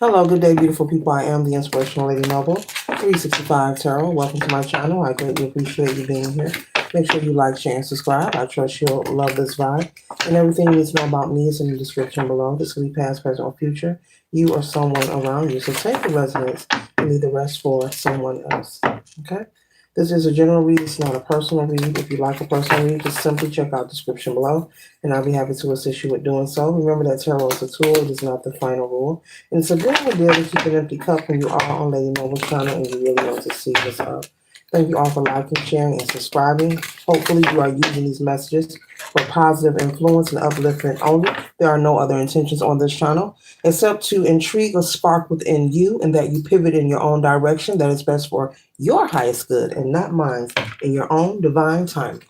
Hello, good day, beautiful people. I am the Inspirational Lady Noble, 365 Tarot. Welcome to my channel. I greatly appreciate you being here. Make sure you like, share, and subscribe. I trust you'll love this vibe. And everything you need to know about me is in the description below. This can be past, present, or future. You or someone around you. So take the resonance and leave the rest for someone else. Okay? This is a general read. It's not a personal read. If you like a personal read, just simply check out the description below, and I'll be happy to assist you with doing so. Remember that tarot is a tool. It is not the final rule. And it's a good idea to keep an empty cup when you are on Lady Noble's channel and you really want to see what's up. Thank you all for liking, sharing, and subscribing. Hopefully you are using these messages for positive influence and upliftment only. There are no other intentions on this channel except to intrigue or spark within you and that you pivot in your own direction that is best for your highest good and not mine in your own divine timing.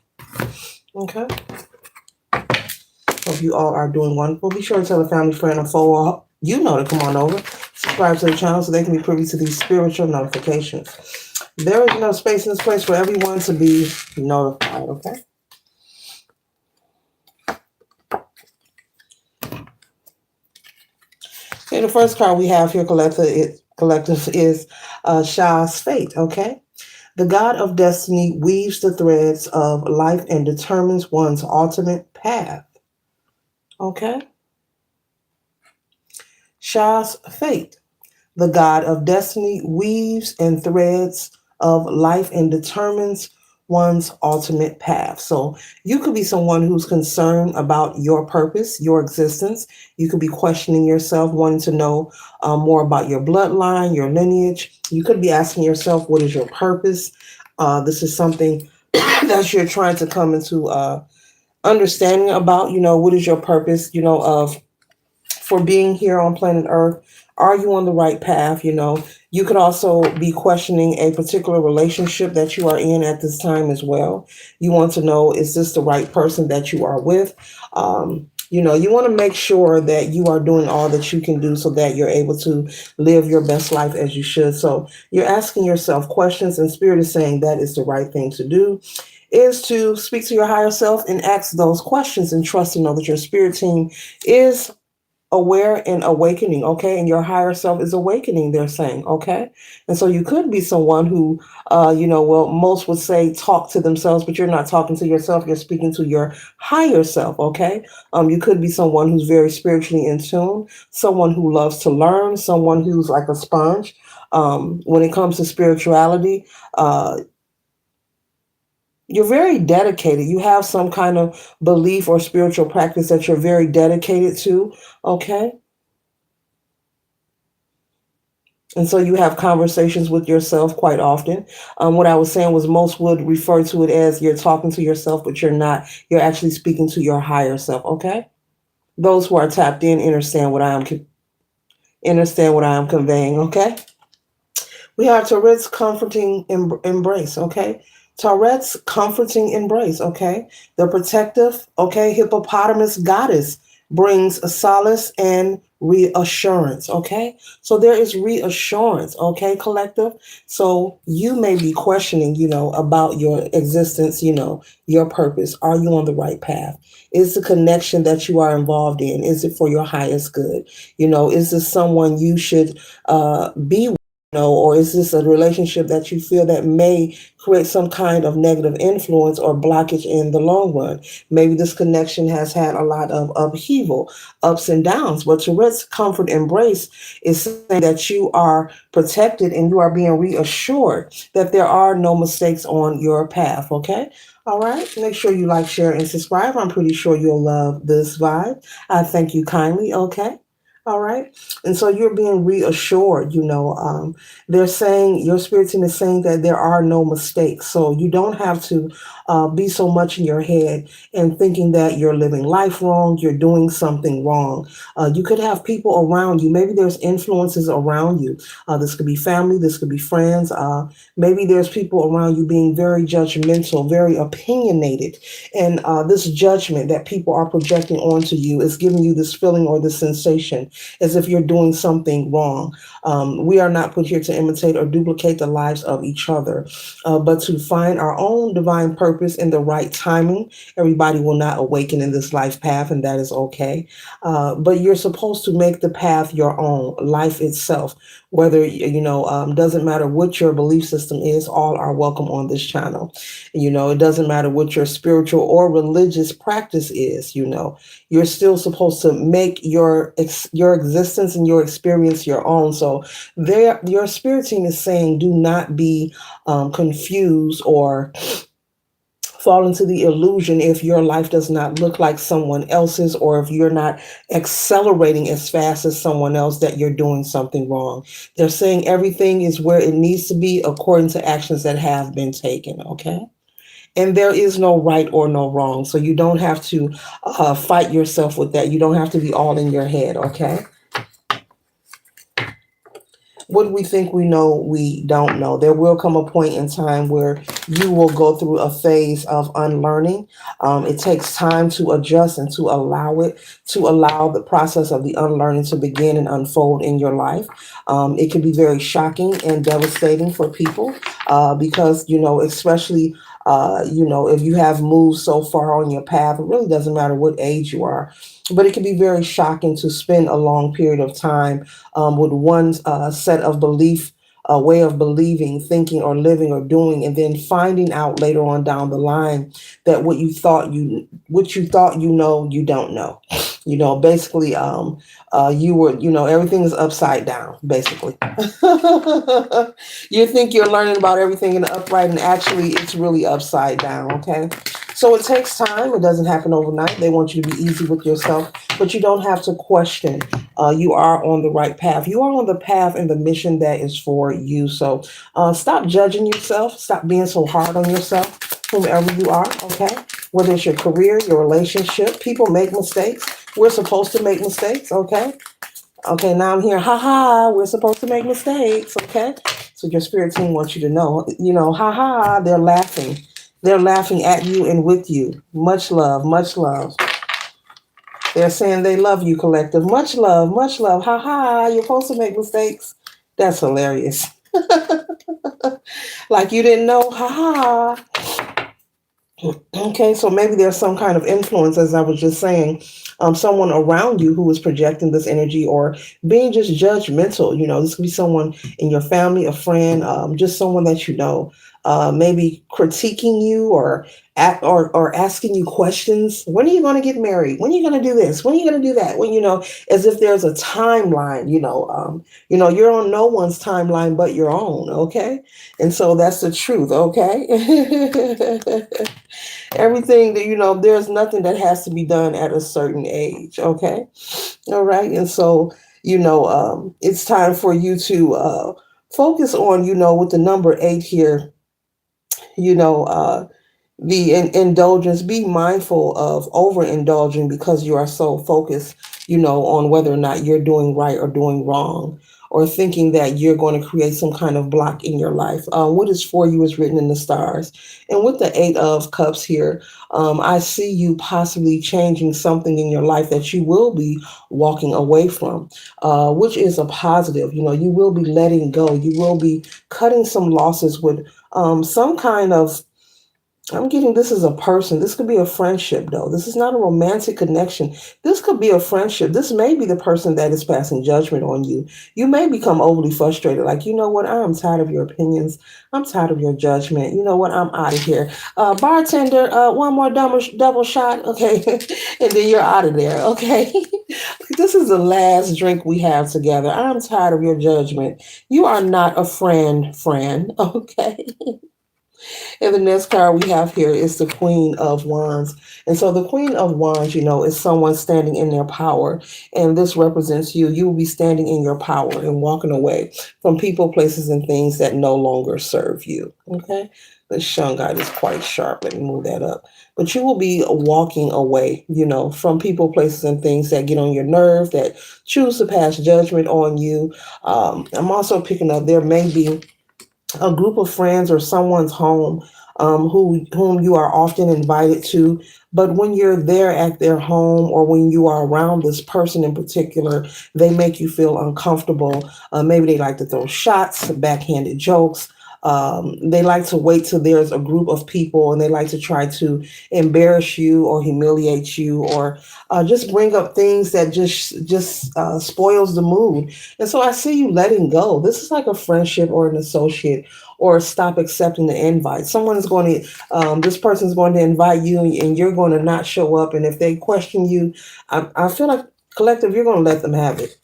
Okay? Hope you all are doing wonderful. Be sure to tell a family, friend, or foe you know to come on over. Subscribe to the channel so they can be privy to these spiritual notifications. There is no space in this place for everyone to be notified, okay? Okay, the first card we have here, collective, is Shah's Fate, okay? The God of Destiny weaves the threads of life and determines one's ultimate path, okay? Shah's Fate. The God of Destiny weaves and threads of life and determines one's ultimate path. So you could be someone who's concerned about your purpose, your existence. You could be questioning yourself, wanting to know more about your bloodline, your lineage. You could be asking yourself, what is your purpose? This is something that you're trying to come into understanding about. What is your purpose, of for being here on planet Earth. Are you on the right path? You could also be questioning a particular relationship that you are in at this time as well. You want to know, is this the right person that you are with? You want to make sure that you are doing all that you can do so that you're able to live your best life as you should. So you're asking yourself questions, and Spirit is saying that is the right thing to do, is to speak to your higher self and ask those questions and trust and know that your spirit team is aware and awakening, okay? And your higher self is awakening, they're saying, okay? And so you could be someone who, most would say talk to themselves, but you're not talking to yourself, you're speaking to your higher self, okay? You could be someone who's very spiritually in tune, someone who loves to learn, someone who's like a sponge. When it comes to spirituality, you're very dedicated. You have some kind of belief or spiritual practice that you're very dedicated to, okay? And so you have conversations with yourself quite often. What I was saying was most would refer to it as you're talking to yourself, but you're not. You're actually speaking to your higher self, okay? Those who are tapped in understand what I am conveying, okay? We have Tourette's comforting embrace, okay? Tourette's comforting embrace, okay? The protective, okay, hippopotamus goddess brings a solace and reassurance, okay? So there is reassurance, okay, collective? So you may be questioning, about your existence, your purpose. Are you on the right path? Is the connection that you are involved in, is it for your highest good? Is this someone you should be, or is this a relationship that you feel that may create some kind of negative influence or blockage in the long run? Maybe this connection has had a lot of upheaval, ups and downs, but Tourette's comfort embrace is saying that you are protected and you are being reassured that there are no mistakes on your path, okay? All right, make sure you like, share, and subscribe. I'm pretty sure you'll love this vibe. I thank you kindly, okay? All right. And so you're being reassured, they're saying, your spirit team is saying that there are no mistakes. So you don't have to be so much in your head and thinking that you're living life wrong, you're doing something wrong. You could have people around you. Maybe there's influences around you. This could be family, this could be friends. Maybe there's people around you being very judgmental, very opinionated. And this judgment that people are projecting onto you is giving you this feeling or this sensation as if you're doing something wrong. We are not put here to imitate or duplicate the lives of each other, but to find our own divine purpose in the right timing. Everybody will not awaken in this life path, and that is okay. But you're supposed to make the path your own, life itself. Whether, doesn't matter what your belief system is, all are welcome on this channel. It doesn't matter what your spiritual or religious practice is, you're still supposed to make your existence and your experience your own. So your spirit team is saying, do not be confused or fall into the illusion if your life does not look like someone else's, or if you're not accelerating as fast as someone else, that you're doing something wrong. They're saying everything is where it needs to be according to actions that have been taken, okay? And there is no right or no wrong. So you don't have to fight yourself with that. You don't have to be all in your head, okay? What we think we know, we don't know. There will come a point in time where you will go through a phase of unlearning. It takes time to adjust and to allow the process of the unlearning to begin and unfold in your life. It can be very shocking and devastating for people because, especially if you have moved so far on your path, it really doesn't matter what age you are, but it can be very shocking to spend a long period of time with one set of belief, a way of believing, thinking, or living, or doing, and then finding out later on down the line that what you thought you don't know. Basically, you were, everything is upside down, basically. You think you're learning about everything in the upright, and actually it's really upside down, okay? So it takes time. It doesn't happen overnight. They want you to be easy with yourself, but you don't have to question. You are on the right path. You are on the path and the mission that is for you. So stop judging yourself. Stop being so hard on yourself, whomever you are, okay? Whether it's your career, your relationship, people make mistakes. We're supposed to make mistakes, okay? Okay, now I'm here, haha, we're supposed to make mistakes, okay? So your spirit team wants you to know, haha, they're laughing. They're laughing at you and with you. Much love, much love. They're saying they love you, collective. Much love, haha, you're supposed to make mistakes. That's hilarious. Like you didn't know, haha. Okay, so maybe there's some kind of influence, as I was just saying, someone around you who is projecting this energy or being just judgmental. This could be someone in your family, a friend, just someone that maybe critiquing you or asking you questions. When are you going to get married? When are you going to do this? When are you going to do that? When as if there's a timeline. You're on no one's timeline but your own. Okay, and so that's the truth. Okay. Everything that there's nothing that has to be done at a certain age. Okay, all right, and so it's time for you to focus on with the number 8 here. The indulgence. Be mindful of overindulging because you are so focused, on whether or not you're doing right or doing wrong, or thinking that you're going to create some kind of block in your life. What is for you is written in the stars. And with the 8 of Cups here, I see you possibly changing something in your life that you will be walking away from, which is a positive. You will be letting go. You will be cutting some losses with some kind of, I'm getting this is a person. This could be a friendship, though. This is not a romantic connection. This could be a friendship. This may be the person that is passing judgment on you. You may become overly frustrated. Like, you know what? I'm tired of your opinions. I'm tired of your judgment. You know what? I'm out of here. Bartender, one more double shot. Okay. And then you're out of there. Okay. This is the last drink we have together. I'm tired of your judgment. You are not a friend. Okay. And the next card we have here is the Queen of Wands. And so the Queen of Wands, is someone standing in their power. And this represents you. You will be standing in your power and walking away from people, places, and things that no longer serve you. Okay? The Shungite is quite sharp. Let me move that up. But you will be walking away, from people, places, and things that get on your nerve, that choose to pass judgment on you. I'm also picking up there may be a group of friends or someone's home, whom you are often invited to. But when you're there at their home, or when you are around this person in particular, they make you feel uncomfortable. Maybe they like to throw shots, backhanded jokes. They like to wait till there's a group of people, and they like to try to embarrass you or humiliate you, or just bring up things that just spoils the mood. And so I see you letting go. This is like a friendship or an associate, or stop accepting the invite. Someone is going to, this person is going to invite you, and you're going to not show up. And if they question you, I feel like, collective, you're going to let them have it.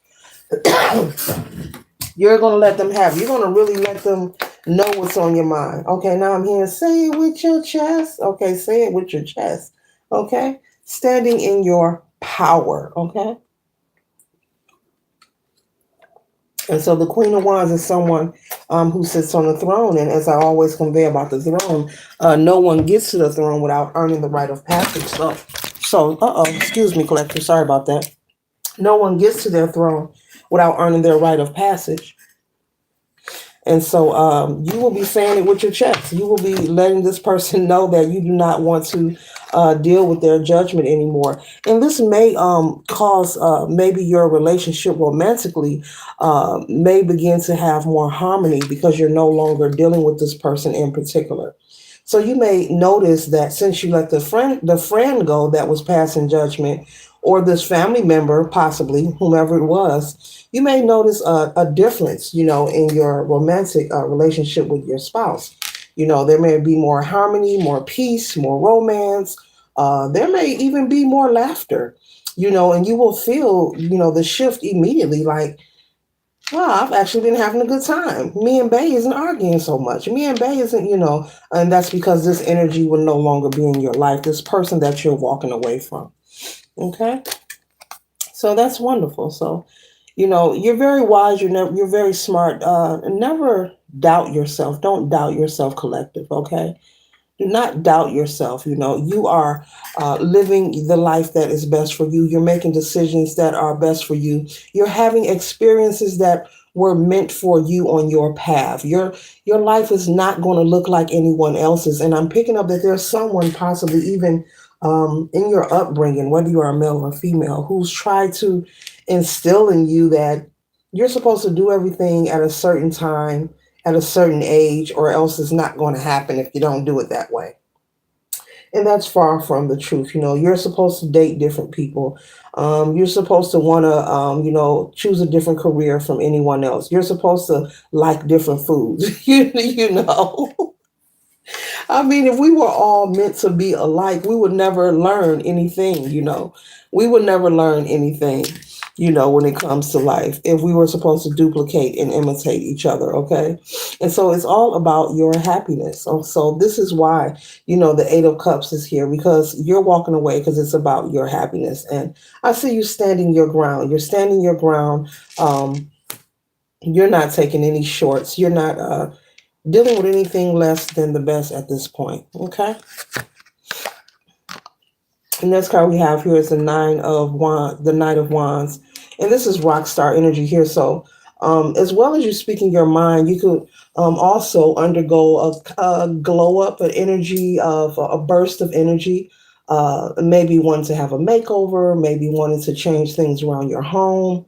You're going to let them have it. You're going to really let them know what's on your mind. Okay, now I'm here. Say it with your chest. Okay, say it with your chest. Okay, standing in your power. Okay. And so the Queen of Wands is someone who sits on the throne. And as I always convey about the throne, no one gets to the throne without earning the right of passage. Excuse me, collector. Sorry about that. No one gets to their throne without earning their right of passage. And so you will be saying it with your chest. You will be letting this person know that you do not want to deal with their judgment anymore. And this may cause maybe your relationship romantically may begin to have more harmony, because you're no longer dealing with this person in particular. So you may notice that since you let the friend go that was passing judgment, or this family member, possibly whomever it was, you may notice a difference, in your romantic relationship with your spouse. There may be more harmony, more peace, more romance. There may even be more laughter, and you will feel, the shift immediately, like, wow, I've actually been having a good time. Me and Bay isn't arguing so much. Me and Bay isn't, and that's because this energy will no longer be in your life, this person that you're walking away from. Okay. So that's wonderful. So, you're very wise. You're very smart. Never doubt yourself. Don't doubt yourself, collective. Okay. Do not doubt yourself. You are living the life that is best for you. You're making decisions that are best for you. You're having experiences that were meant for you on your path. Your life is not going to look like anyone else's. And I'm picking up that there's someone, possibly even in your upbringing, whether you are male or female, who's tried to instill in you that you're supposed to do everything at a certain time, at a certain age, or else it's not going to happen if you don't do it that way. And that's far from the truth. You're supposed to date different people. You're supposed to want to, choose a different career from anyone else. You're supposed to like different foods. you know. I mean, if we were all meant to be alike, we would never learn anything. We would never learn anything, when it comes to life, if we were supposed to duplicate and imitate each other, okay? And so it's all about your happiness. So this is why, the Eight of Cups is here, because you're walking away because it's about your happiness. And I see you standing your ground. You're standing your ground. You're not taking any shorts. You're not dealing with anything less than the best at this point. Okay. The next card we have here is the Nine of Wands, the Knight of Wands, and this is rock star energy here. So, as well as you speaking your mind, you could also undergo a glow up, an energy of a burst of energy. Maybe wanting to have a makeover, maybe wanting to change things around your home.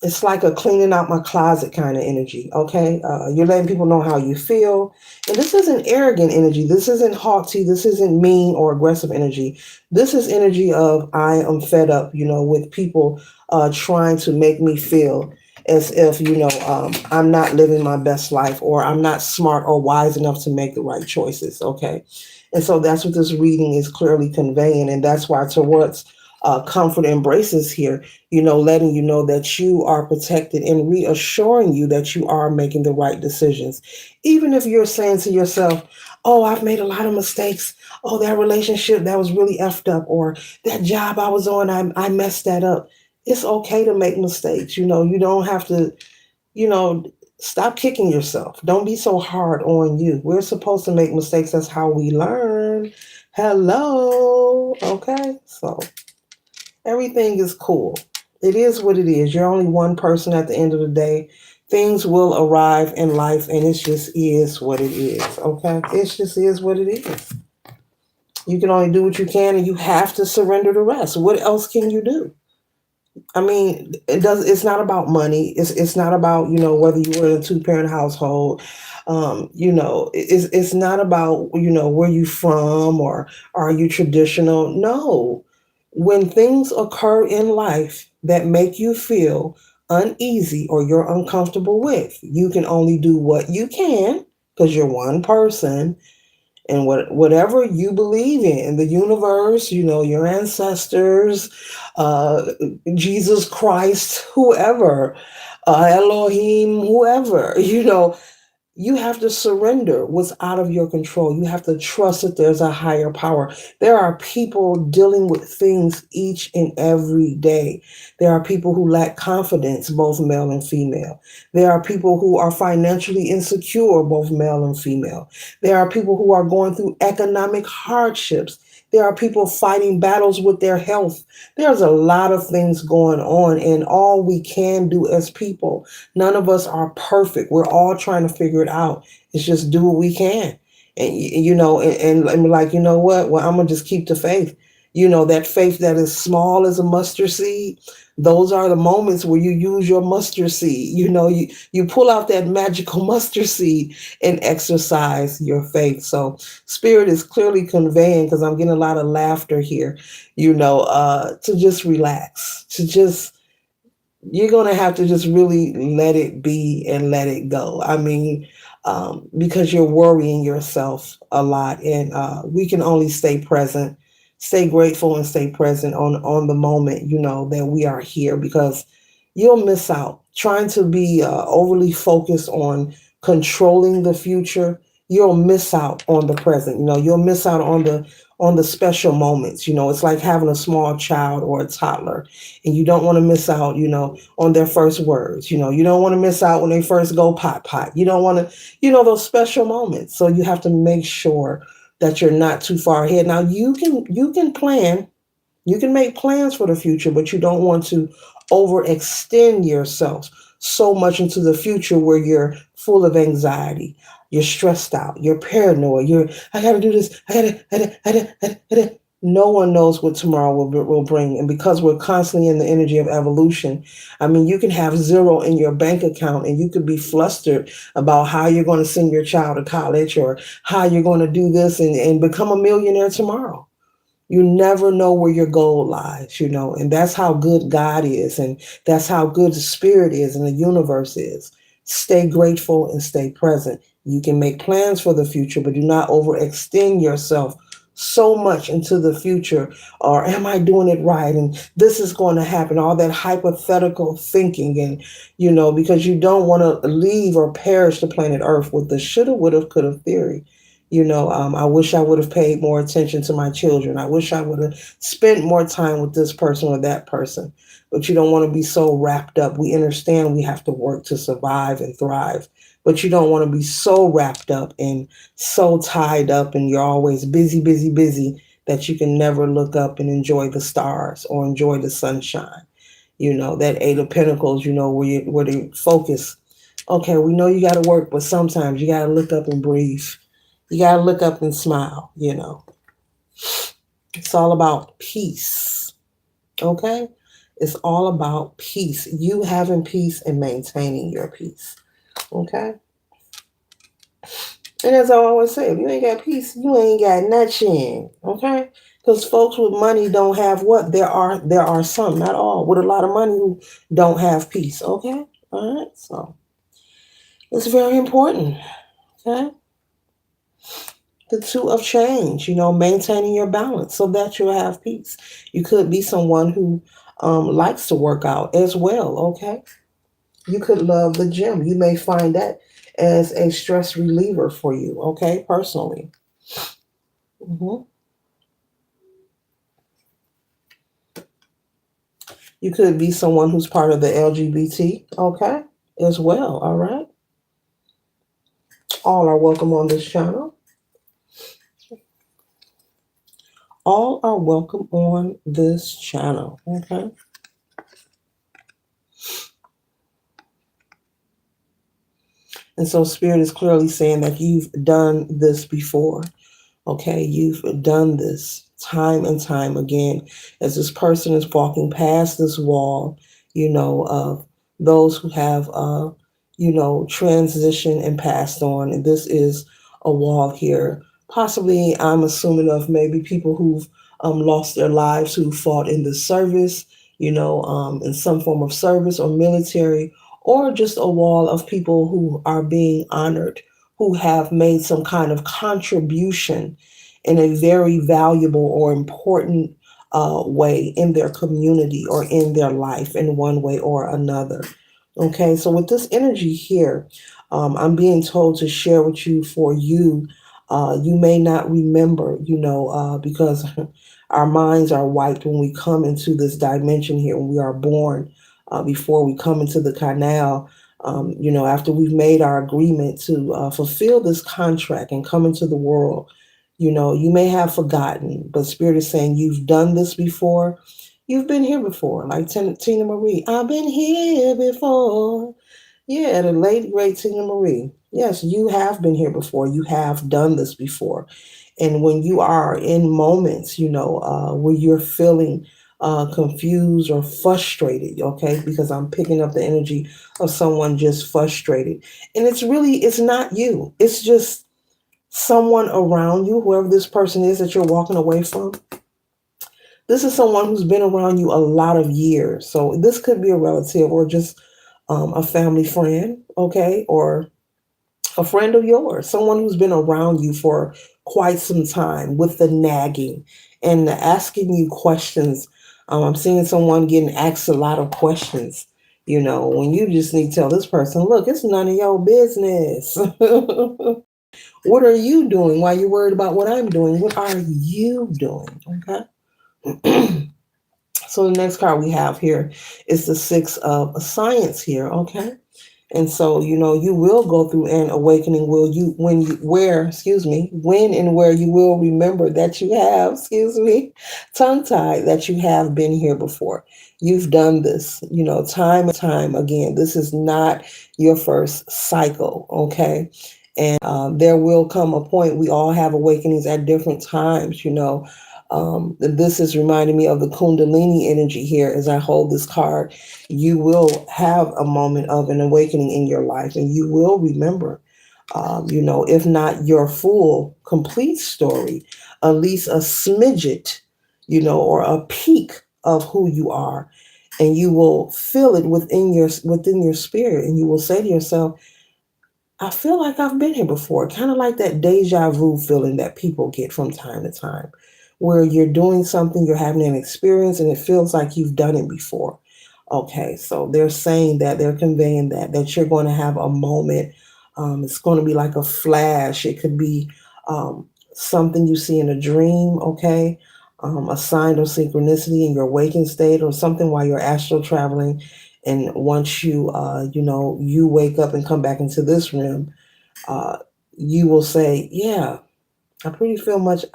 It's like a cleaning out my closet kind of energy. Okay. You're letting people know how you feel. And this isn't arrogant energy. This isn't haughty. This isn't mean or aggressive energy. This is energy of I am fed up, with people trying to make me feel as if, I'm not living my best life, or I'm not smart or wise enough to make the right choices. Okay. And so that's what this reading is clearly conveying. And that's why towards comfort embraces here, letting you know that you are protected and reassuring you that you are making the right decisions. Even if you're saying to yourself, oh, I've made a lot of mistakes. Oh, that relationship, that was really effed up. Or that job I was on, I messed that up. It's okay to make mistakes. You don't have to, you know, stop kicking yourself. Don't be so hard on you. We're supposed to make mistakes. That's how we learn. Hello. Okay. So everything is cool. It is what it is. You're only one person at the end of the day. Things will arrive in life, and it just is what it is. Okay, it just is what it is. You can only do what you can, and you have to surrender the rest. What else can you do? I mean, it does. It's not about money. It's not about, whether you were in a two-parent household. It's not about, where you from, or are you traditional. No, when things occur in life that make you feel uneasy or you're uncomfortable with, you can only do what you can, because you're one person, and whatever you believe in, the universe, your ancestors, uh, Jesus Christ, whoever, Elohim, whoever, you have to surrender what's out of your control. You have to trust that there's a higher power. There are people dealing with things each and every day. There are people who lack confidence, both male and female. There are people who are financially insecure, both male and female. There are people who are going through economic hardships. There are people fighting battles with their health. There's a lot of things going on, and all we can do as people, none of us are perfect. We're all trying to figure it out. It's just do what we can. And like, you know what? Well, I'm going to just keep the faith. That faith that is small as a mustard seed, those are the moments where you use your mustard seed. You pull out that magical mustard seed and exercise your faith. So Spirit is clearly conveying, because I'm getting a lot of laughter here, to just relax, to just, you're going to have to just really let it be and let it go. I mean, because you're worrying yourself a lot, and we can only stay present, stay grateful, and stay present on the moment, that we are here, because you'll miss out trying to be overly focused on controlling the future. You'll miss out on the present. You'll miss out on the special moments. It's like having a small child or a toddler, and you don't want to miss out, on their first words. You don't want to miss out when they first go pot pot. You don't want to, those special moments. So you have to make sure that you're not too far ahead. Now you can plan, you can make plans for the future, but you don't want to overextend yourself so much into the future where you're full of anxiety, you're stressed out, you're paranoid, I gotta do this, I gotta. No one knows what tomorrow will bring. And because we're constantly in the energy of evolution, I mean, you can have zero in your bank account, and you could be flustered about how you're going to send your child to college, or how you're going to do this and become a millionaire tomorrow. You never know where your goal lies, and that's how good God is, and that's how good the Spirit is, and the universe is. Stay grateful and stay present. You can make plans for the future, but do not overextend yourself so much into the future, or am I doing it right? And this is going to happen, all that hypothetical thinking, and, because you don't want to leave or perish the planet Earth with the shoulda, woulda, coulda theory. I wish I would have paid more attention to my children. I wish I would have spent more time with this person or that person. But you don't want to be so wrapped up. We understand we have to work to survive and thrive, but you don't want to be so wrapped up and so tied up, and you're always busy, busy, busy, that you can never look up and enjoy the stars or enjoy the sunshine. That Eight of Pentacles, where they focus. Okay, we know you got to work, but sometimes you got to look up and breathe. You got to look up and smile. It's all about peace. Okay? It's all about peace. You having peace and maintaining your peace. Okay? And as I always say, if you ain't got peace, you ain't got nothing. Okay? Because folks with money don't have what? There are some, not all, with a lot of money who don't have peace. Okay? All right? So it's very important. Okay? The two of change, maintaining your balance so that you'll have peace. You could be someone who likes to work out as well, okay? You could love the gym. You may find that as a stress reliever for you, okay, personally. hmm You could be someone who's part of the LGBT, okay, as well, all right? All are welcome on this channel. All are welcome on this channel, okay? And so Spirit is clearly saying that you've done this before. Okay, you've done this time and time again as this person is walking past this wall, of those who have, transitioned and passed on. And this is a wall here. Possibly, I'm assuming of maybe people who've lost their lives, who fought in the service, in some form of service or military, or just a wall of people who are being honored, who have made some kind of contribution in a very valuable or important way in their community or in their life in one way or another. Okay, so with this energy here, I'm being told to share with you for you. You may not remember, because our minds are wiped when we come into this dimension here, when we are born, before we come into the canal. After we've made our agreement to fulfill this contract and come into the world, you may have forgotten, but Spirit is saying you've done this before. You've been here before, like Tina Marie. I've been here before. Yeah, the late great Tina Marie. Yes, you have been here before. You have done this before. And when you are in moments, where you're feeling confused or frustrated, okay, because I'm picking up the energy of someone just frustrated. And it's not you. It's just someone around you, whoever this person is that you're walking away from. This is someone who's been around you a lot of years. So this could be a relative or just a family friend, okay, or a friend of yours, someone who's been around you for quite some time with the nagging and the asking you questions. I'm seeing someone getting asked a lot of questions. When you just need to tell this person, look, it's none of your business. What are you doing? Why are you worried about what I'm doing? What are you doing? Okay. So the next card we have here is the Six of Science here. Okay. And so, you will go through an awakening. Will you, when and where you will remember that you have, tongue tied, that you have been here before. You've done this, time and time again. This is not your first cycle, okay? And there will come a point, we all have awakenings at different times, this is reminding me of the Kundalini energy here as I hold this card. You will have a moment of an awakening in your life, and you will remember, if not your full, complete story, at least a smidget, or a peak of who you are, and you will feel it within your spirit, and you will say to yourself, I feel like I've been here before, kind of like that deja vu feeling that people get from time to time, where you're doing something, you're having an experience, and it feels like you've done it before. Okay, so they're saying that, they're conveying that you're going to have a moment. It's going to be like a flash. It could be something you see in a dream, okay? A sign of synchronicity in your waking state, or something while you're astral traveling. And once you wake up and come back into this room, uh, you will say, "Yeah, I pretty much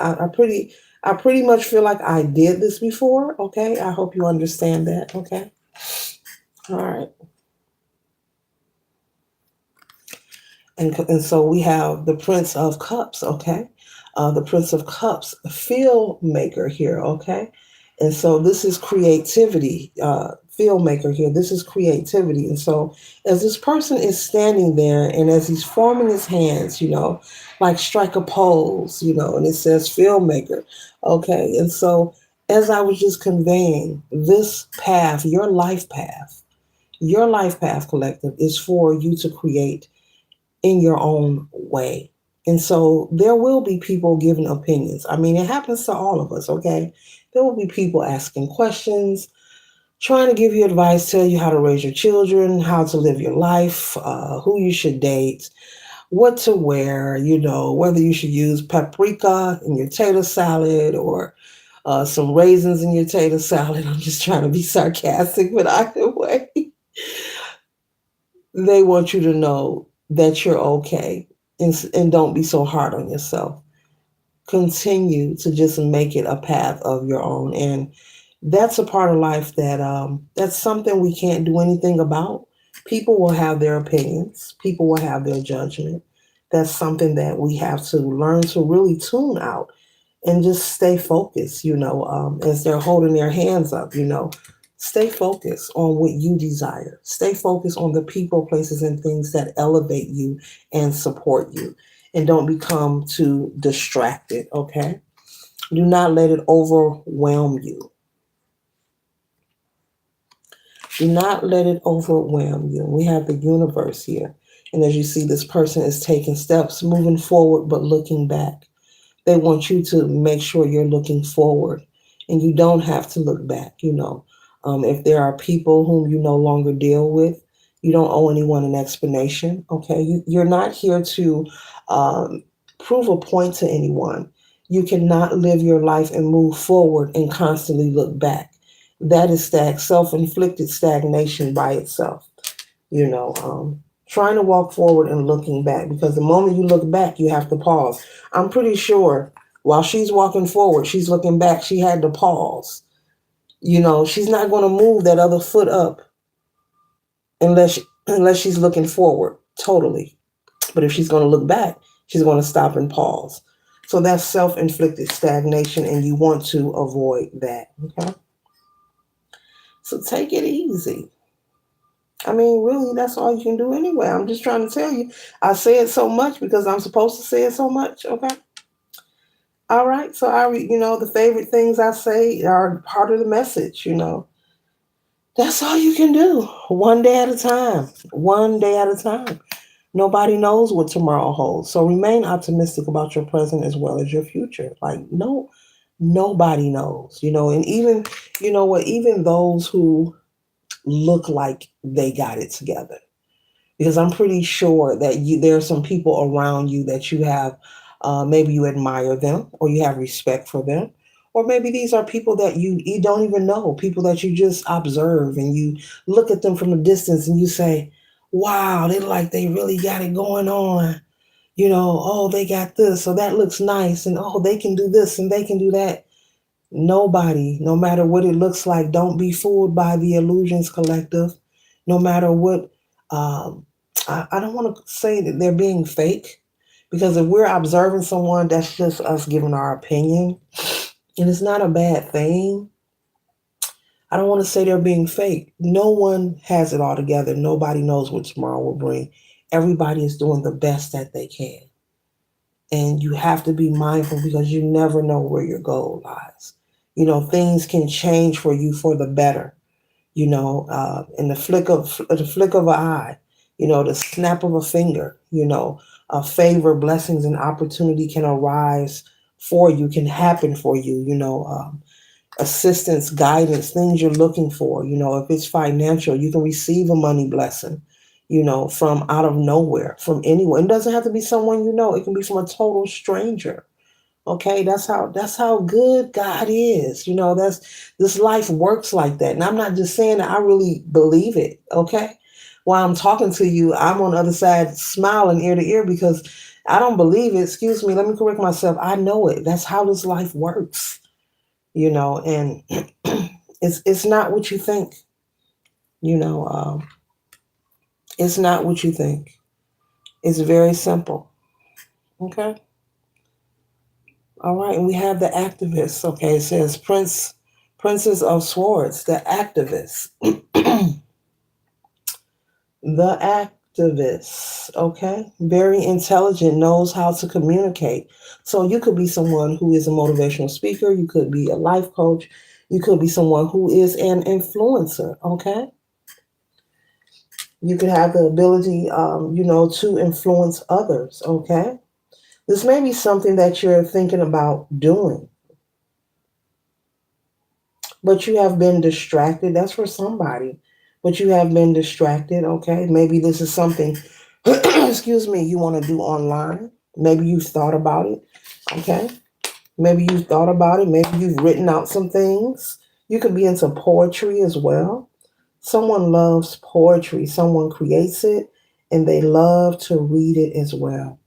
feel like I did this before." Okay, I hope you understand that. Okay, all right. And so we have the Prince of Cups, okay? The Prince of Cups, a filmmaker here, okay? And so this is creativity, filmmaker here. This is creativity. And so as this person is standing there and as he's forming his hands, like strike a pose, and it says filmmaker, okay? And so as I was just conveying, this path, your life path collective is for you to create in your own way. And so there will be people giving opinions. I mean, it happens to all of us, okay? There will be people asking questions, trying to give you advice, tell you how to raise your children, how to live your life, who you should date, what to wear, whether you should use paprika in your tater salad or some raisins in your tater salad. I'm just trying to be sarcastic, but either way, they want you to know that you're okay, and don't be so hard on yourself. Continue to just make it a path of your own. And that's a part of life that's something we can't do anything about. People will have their opinions, people will have their judgment. That's something that we have to learn to really tune out and just stay focused, as they're holding their hands up, stay focused on what you desire. Stay focused on the people, places, and things that elevate you and support you. And don't become too distracted, okay? Do not let it overwhelm you. Do not let it overwhelm you. We have the universe here. And as you see, this person is taking steps, moving forward, but looking back. They want you to make sure you're looking forward and you don't have to look back. If there are people whom you no longer deal with, you don't owe anyone an explanation. Okay. You're not here to um, prove a point to anyone. You cannot live your life and move forward and constantly look back. That is self-inflicted stagnation by itself. Trying to walk forward and looking back, because the moment you look back, you have to pause. I'm pretty sure while she's walking forward, she's looking back, she had to pause. She's not going to move that other foot up unless she's looking forward totally. But if she's going to look back, she's going to stop and pause. So that's self-inflicted stagnation, and you want to avoid that. Okay. So take it easy. I mean, really, that's all you can do anyway. I'm just trying to tell you. I say it so much because I'm supposed to say it so much. Okay. All right. So the favorite things I say are part of the message. That's all you can do. One day at a time. One day at a time. Nobody knows what tomorrow holds. So remain optimistic about your present as well as your future. Like, no, nobody knows. And even, even those who look like they got it together, because I'm pretty sure that there are some people around you that you have, maybe you admire them or you have respect for them, or maybe these are people that you don't even know, people that you just observe and you look at them from a distance and you say, wow, they look like they really got it going on. Oh, they got this, so that looks nice, and oh, they can do this and they can do that. Nobody, no matter what it looks like, don't be fooled by the illusions collective. No matter what, um, I don't want to say that they're being fake, because if we're observing someone, that's just us giving our opinion, and it's not a bad thing. I don't want to say they're being fake. No one has it all together. Nobody knows what tomorrow will bring. Everybody is doing the best that they can. And you have to be mindful, because you never know where your goal lies. Things can change for you for the better. In the flick of an eye. The snap of a finger. A favor, blessings, and opportunity can arise for you, can happen for you. Assistance, guidance, things you're looking for. If it's financial, you can receive a money blessing, from out of nowhere, from anyone. It doesn't have to be someone you know. It can be from a total stranger. Okay, that's how good God is. That's this life works like that. And I'm not just saying that, I really believe it. Okay. While I'm talking to you, I'm on the other side smiling ear to ear, because I don't believe it. Excuse me, let me correct myself. I know it. That's how this life works. And it's not what you think. You know, it's not what you think. It's very simple. Okay. All right. And we have the activists. Okay. It says Princess of Swords, the activists. The activists. Okay. Very intelligent, knows how to communicate. So you could be someone who is a motivational speaker. You could be a life coach. You could be someone who is an influencer. Okay. You could have the ability, to influence others. Okay. This may be something that you're thinking about doing, but you have been distracted. That's for somebody, but you have been distracted. Okay. Maybe this is something, excuse me, you want to do online. Maybe you've thought about it. Okay. Maybe you've thought about it. Maybe you've written out some things. You could be into poetry as well. Someone loves poetry. Someone creates it and they love to read it as well.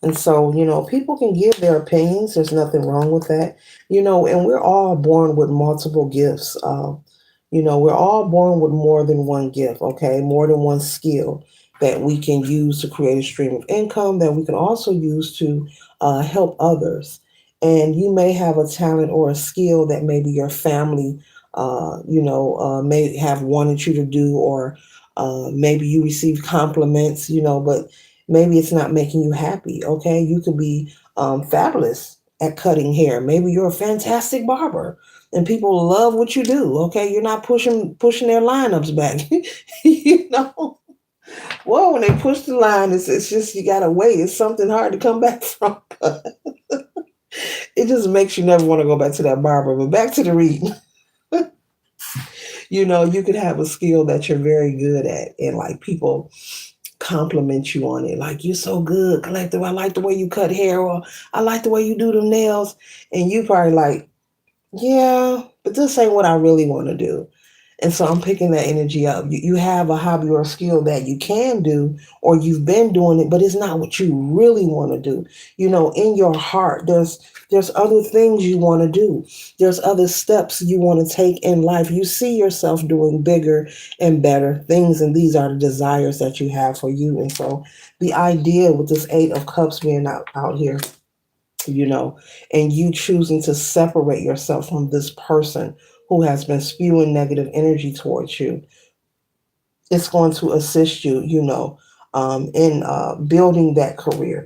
And so, people can give their opinions. There's nothing wrong with that. And we're all born with multiple gifts. We're all born with more than one gift, okay? More than one skill that we can use to create a stream of income that we can also use to help others. And you may have a talent or a skill that maybe your family, may have wanted you to do, or maybe you receive compliments, but maybe it's not making you happy, okay? You could be fabulous at cutting hair. Maybe you're a fantastic barber and people love what you do. Okay, you're not pushing their lineups back. you know, well, when they push the line, it's just you gotta wait. It's something hard to come back from. It just makes you never want to go back to that barber. But back to the reading. You could have a skill that you're very good at, and like people compliment you on it. Like, you're so good, collective. I like the way you cut hair, or I like the way you do the nails, and you probably like, yeah, but this ain't what I really want to do. And so I'm picking that energy up. You have a hobby or a skill that you can do, or you've been doing it, but it's not what you really want to do. In your heart, there's other things you want to do. There's other steps you want to take in life. You see yourself doing bigger and better things, and these are the desires that you have for you. And so the idea with this Eight of Cups being out here, you know, and you choosing to separate yourself from this person who has been spewing negative energy towards you, it's going to assist you, in building that career,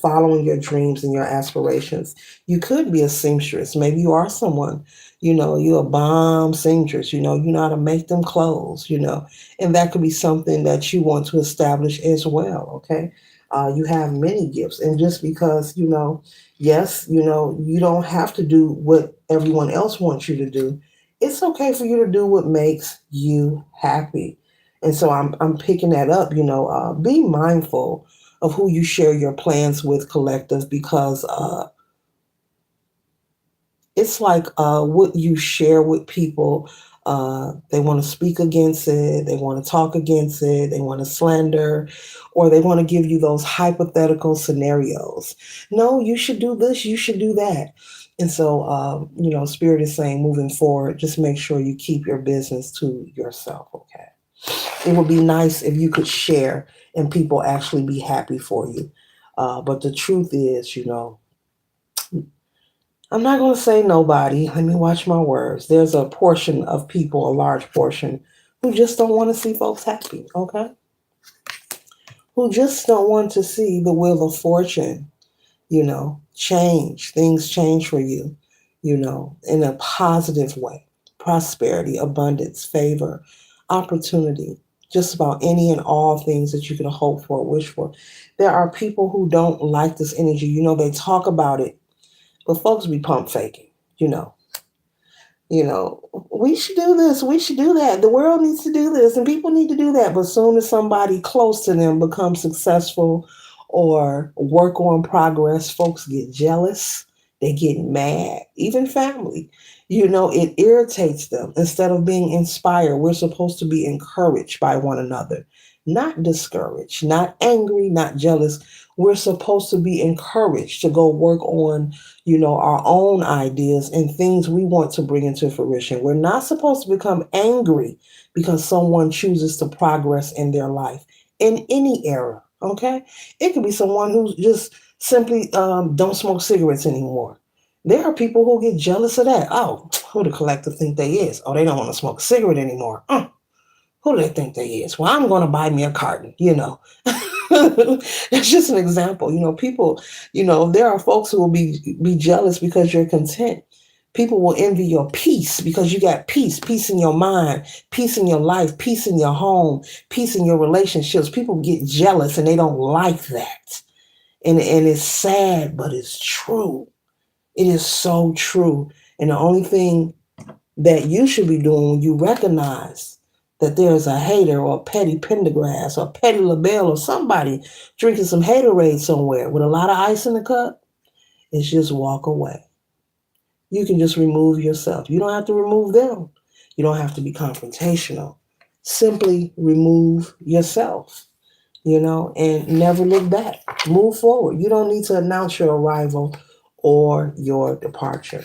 following your dreams and your aspirations. You could be a seamstress. Maybe you are someone, you're a bomb seamstress, you know how to make them clothes, and that could be something that you want to establish as well, okay? You have many gifts. And just because, yes, you don't have to do what everyone else wants you to do. It's okay for you to do what makes you happy. And so I'm picking that up. Be mindful of who you share your plans with, collective, because it's like what you share with people. They want to speak against it, they want to talk against it, they want to slander, or they want to give you those hypothetical scenarios. No, you should do this, you should do that. And so, Spirit is saying, moving forward, just make sure you keep your business to yourself, okay? It would be nice if you could share and people actually be happy for you. But the truth is, I'm not going to say nobody. Let me watch my words. There's a portion of people, a large portion, who just don't want to see folks happy, okay? Who just don't want to see the wheel of fortune, change. Things change for you, in a positive way. Prosperity, abundance, favor, opportunity, just about any and all things that you can hope for, wish for. There are people who don't like this energy. They talk about it, but folks be pump faking, you know. We should do this, we should do that. The world needs to do this, and people need to do that. But soon as somebody close to them becomes successful or work on progress, folks get jealous, they get mad, even family. It irritates them. Instead of being inspired, we're supposed to be encouraged by one another, not discouraged, not angry, not jealous. We're supposed to be encouraged to go work on our own ideas and things we want to bring into fruition. We're not supposed to become angry because someone chooses to progress in their life in any era. Okay, it could be someone who just simply don't smoke cigarettes anymore. There are people who get jealous of that. Oh, who the collective think they is? Oh, they don't want to smoke a cigarette anymore. Who do they think they is? Well, I'm going to buy me a carton. It's just an example. People, there are folks who will be jealous because you're content. People will envy your peace because you got peace in your mind, peace in your life, peace in your home, peace in your relationships. People get jealous and they don't like that. And it's sad, but it's true. It is so true. And the only thing that you should be doing when you recognize that there's a hater or a petty Pendergrass or petty LaBelle or somebody drinking some haterade somewhere with a lot of ice in the cup, is just walk away. You can just remove yourself. You don't have to remove them. You don't have to be confrontational. Simply remove yourself. and never look back. Move forward. You don't need to announce your arrival or your departure.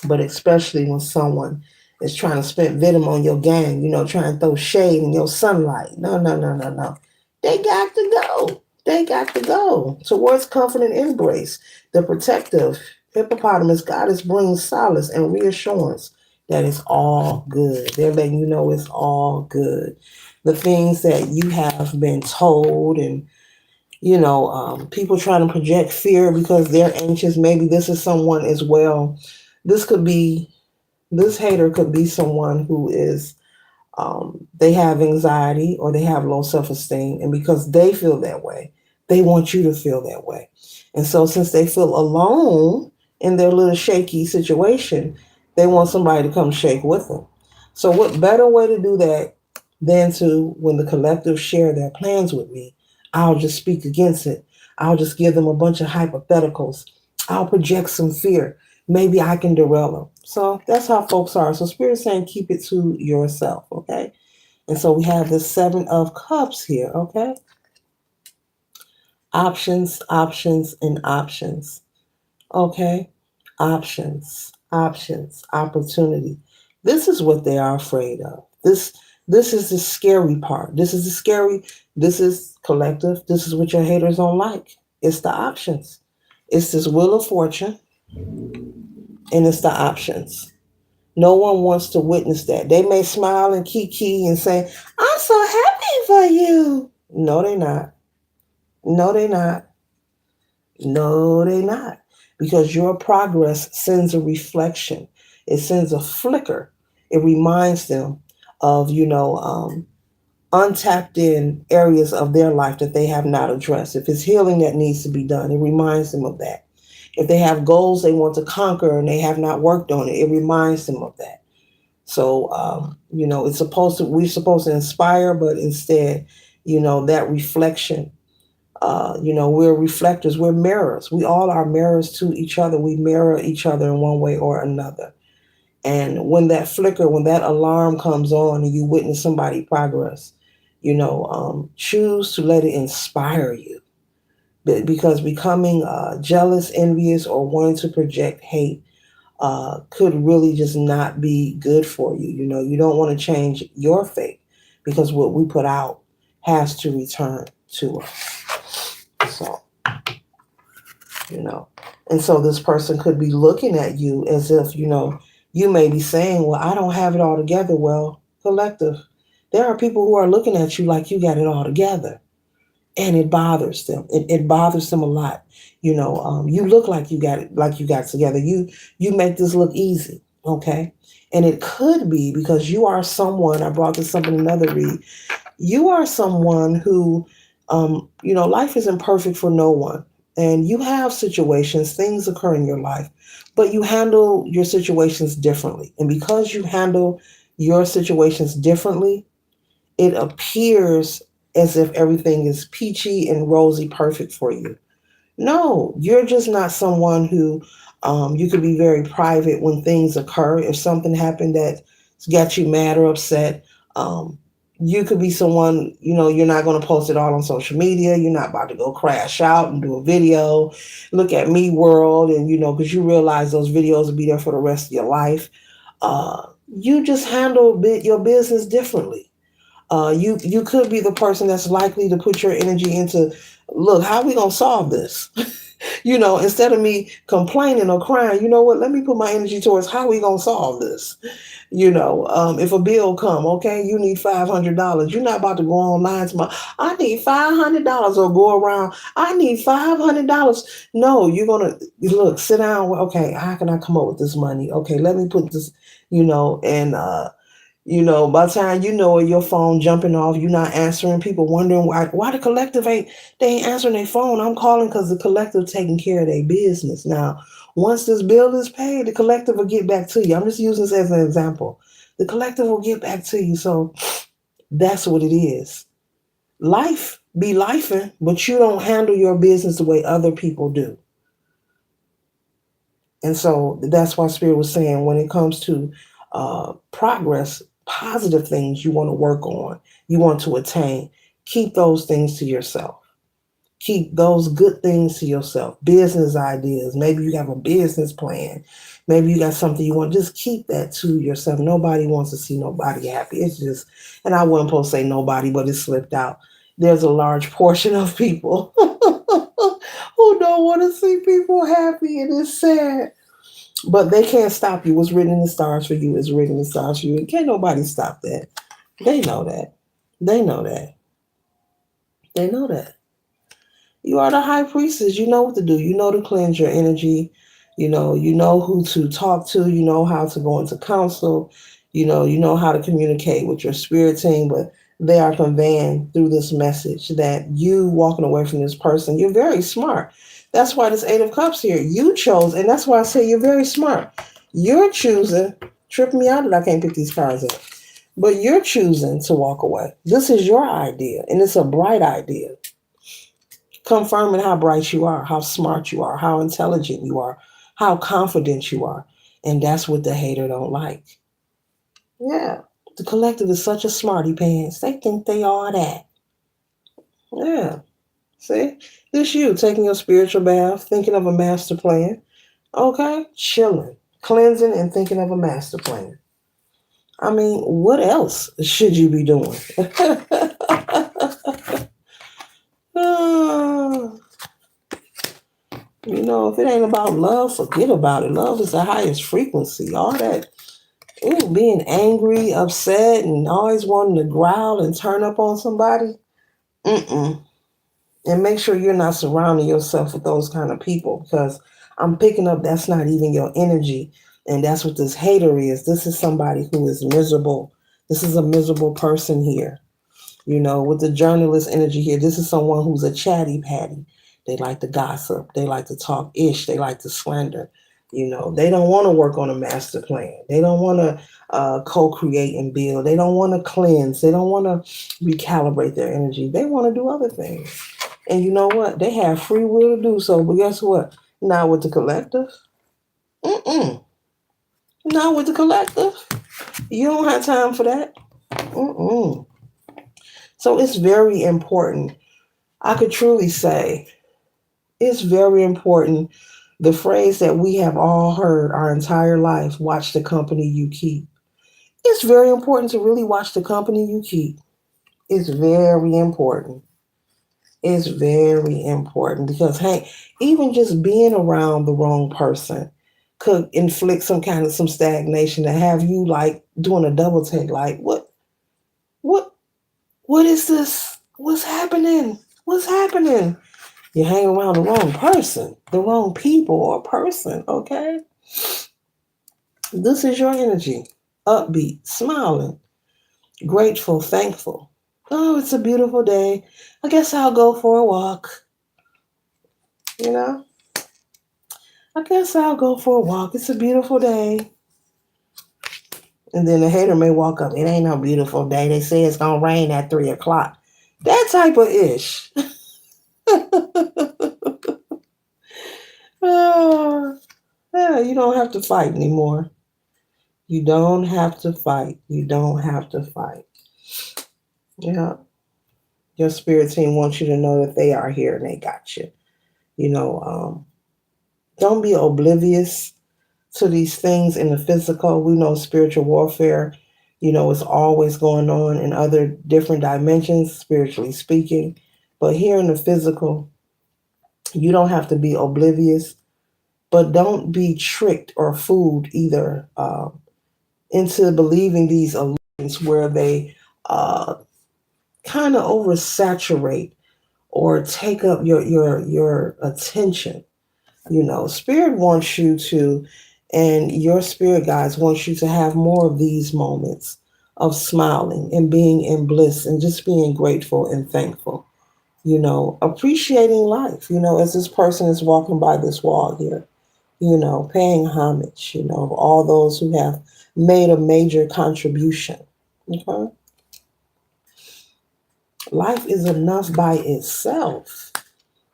But especially when someone is trying to spend venom on your game, trying to throw shade in your sunlight. No, no, no, no, no. They got to go. They got to go. Towards comfort and embrace, the protective hippopotamus goddess brings solace and reassurance that it's all good. They're letting you know it's all good. The things that you have been told and people trying to project fear because they're anxious. Maybe this is someone as well. This could be, this hater could be someone who is, they have anxiety or they have low self esteem. And because they feel that way, they want you to feel that way. And so, since they feel alone in their little shaky situation, they want somebody to come shake with them. So, what better way to do that than to, when the collective share their plans with me, I'll just speak against it. I'll just give them a bunch of hypotheticals. I'll project some fear. Maybe I can derail them. So that's how folks are. So Spirit's saying keep it to yourself, okay? And so we have the Seven of Cups here, okay? Options, options, and options. Okay? Options, opportunity. This is what they are afraid of. This is the scary part. This is collective. This is what your haters don't like. It's the options. It's this wheel of fortune and it's the options. No one wants to witness that. They may smile and kiki and say, I'm so happy for you. No, they not. No, they not. No, they not. Because your progress sends a reflection. It sends a flicker. It reminds them of, untapped in areas of their life that they have not addressed. If it's healing that needs to be done, it reminds them of that. If they have goals they want to conquer and they have not worked on it, it reminds them of that. So, it's we're supposed to inspire, but instead, that reflection, we're reflectors, we're mirrors. We all are mirrors to each other. We mirror each other in one way or another. And when that flicker, when that alarm comes on and you witness somebody progress, choose to let it inspire you. Because becoming jealous, envious, or wanting to project hate could really just not be good for you. You don't want to change your fate because what we put out has to return to us. So, you know, and so this person could be looking at you as if, you may be saying, well, I don't have it all together. Well, collective, there are people who are looking at you like you got it all together. And it bothers them. It bothers them a lot. You look like you got it, like you got it together. You make this look easy, okay? And it could be because you are someone. I brought this up in another read. You are someone who, life isn't perfect for no one, and you have situations, things occur in your life, but you handle your situations differently. And because you handle your situations differently, it appears as if everything is peachy and rosy perfect for you. No, you're just not someone who you could be very private when things occur. If something happened that got you mad or upset, you could be someone, you're not going to post it all on social media. You're not about to go crash out and do a video, look at me world, and, because you realize those videos will be there for the rest of your life. You just handle your business differently. You could be the person that's likely to put your energy into, look, how are we gonna solve this? Instead of me complaining or crying, you know what? Let me put my energy towards how are we gonna solve this. If a bill come, okay, you need $500. You're not about to go online to I need $500 or go around. I need $500. No, you're gonna look, sit down. Okay, how can I come up with this money? Okay, let me put this, and by the time you know it, your phone jumping off, you're not answering. People wondering why the collective they ain't answering their phone. I'm calling because the collective taking care of their business. Now, once this bill is paid, the collective will get back to you. I'm just using this as an example. The collective will get back to you. So that's what it is. Life be lifing, but you don't handle your business the way other people do. And so that's why Spirit was saying when it comes to progress, positive things you want to work on, you want to attain, Keep those things to yourself. Keep those good things to yourself. Business ideas. Maybe you have a business plan. Maybe you got something you want. Just keep that to yourself. Nobody wants to see nobody happy. It's just, and I wasn't supposed to say nobody, but it slipped out. There's a large portion of people who don't want to see people happy, and it's sad. But they can't stop you. What's written in the stars for you is written in the stars for you. And can't nobody stop that. They know that. They know that. They know that. You are the high priestess. You know what to do. You know to cleanse your energy. You know who to talk to. You know how to go into counsel. You know how to communicate with your spirit team. But they are conveying through this message that you walking away from this person, you're very smart. That's why this Eight of Cups here, you chose, and that's why I say you're very smart. You're choosing, trip me out that I can't pick these cards up, but you're choosing to walk away. This is your idea, and it's a bright idea confirming how bright you are, how smart you are, how intelligent you are, how confident you are. And that's what the hater don't like. Yeah. The collective is such a smarty pants. They think they are that. Yeah. See? This you taking your spiritual bath, thinking of a master plan. Okay? Chilling. Cleansing and thinking of a master plan. I mean, what else should you be doing? Ah. If it ain't about love, forget about it. Love is the highest frequency. All that, being angry, upset, and always wanting to growl and turn up on somebody. Mm-mm. And make sure you're not surrounding yourself with those kind of people, because I'm picking up that's not even your energy. And that's what this hater is. This is somebody who is miserable. This is a miserable person here. With the journalist energy here, this is someone who's a chatty patty. They like to gossip. They like to talk ish. They like to slander. They don't want to work on a master plan. They don't want to co-create and build. They don't want to cleanse. They don't want to recalibrate their energy. They want to do other things. And you know what? They have free will to do so. But guess what? Not with the collective. Mm-mm. Not with the collective. You don't have time for that. Mm-mm. So it's very important. I could truly say it's very important. The phrase that we have all heard our entire life, watch the company you keep. It's very important to really watch the company you keep. It's very important. It's very important because, hey, even just being around the wrong person could inflict some stagnation to have you like doing a double take, like, what, what is this? What's happening? What's happening? You hang around the wrong person, the wrong people or person, okay? This is your energy. Upbeat, smiling, grateful, thankful. Oh, it's a beautiful day. I guess I'll go for a walk. You know? I guess I'll go for a walk. It's a beautiful day. And then the hater may walk up. It ain't no beautiful day. They say it's going to rain at 3 o'clock. That type of ish. Yeah, you don't have to fight anymore. You don't have to fight. You don't have to fight. Yeah. Your spirit team wants you to know that they are here and they got you. You know, don't be oblivious to these things in the physical. We know spiritual warfare, is always going on in other different dimensions, spiritually speaking. But here in the physical, you don't have to be oblivious, but don't be tricked or fooled either into believing these illusions where they kind of oversaturate or take up your attention. Spirit wants you to, and your spirit guides wants you to have more of these moments of smiling and being in bliss and just being grateful and thankful. Appreciating life. As this person is walking by this wall here, paying homage. Of all those who have made a major contribution. Okay, life is enough by itself.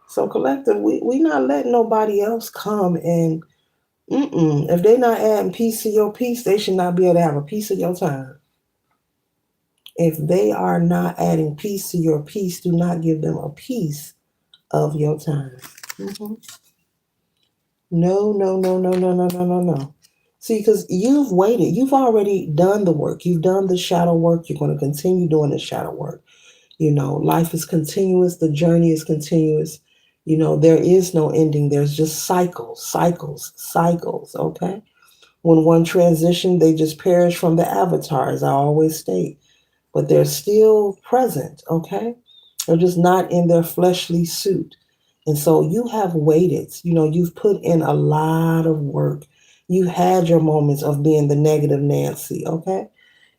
So collective, we not letting nobody else come and if they not adding peace to your peace, they should not be able to have a piece of your time. If they are not adding peace to your peace, do not give them a piece of your time. Mhm. No, no, no, no, no, no, no, no, no. See, because you've waited, you've already done the work, you've done the shadow work, you're going to continue doing the shadow work. Life is continuous, the journey is continuous. There is no ending, there's just cycles, cycles, cycles, okay? When one transition, they just perish from the avatar, as I always state, but they're still present, okay? They're just not in their fleshly suit. And so you have waited, you've put in a lot of work. You had your moments of being the negative Nancy, okay?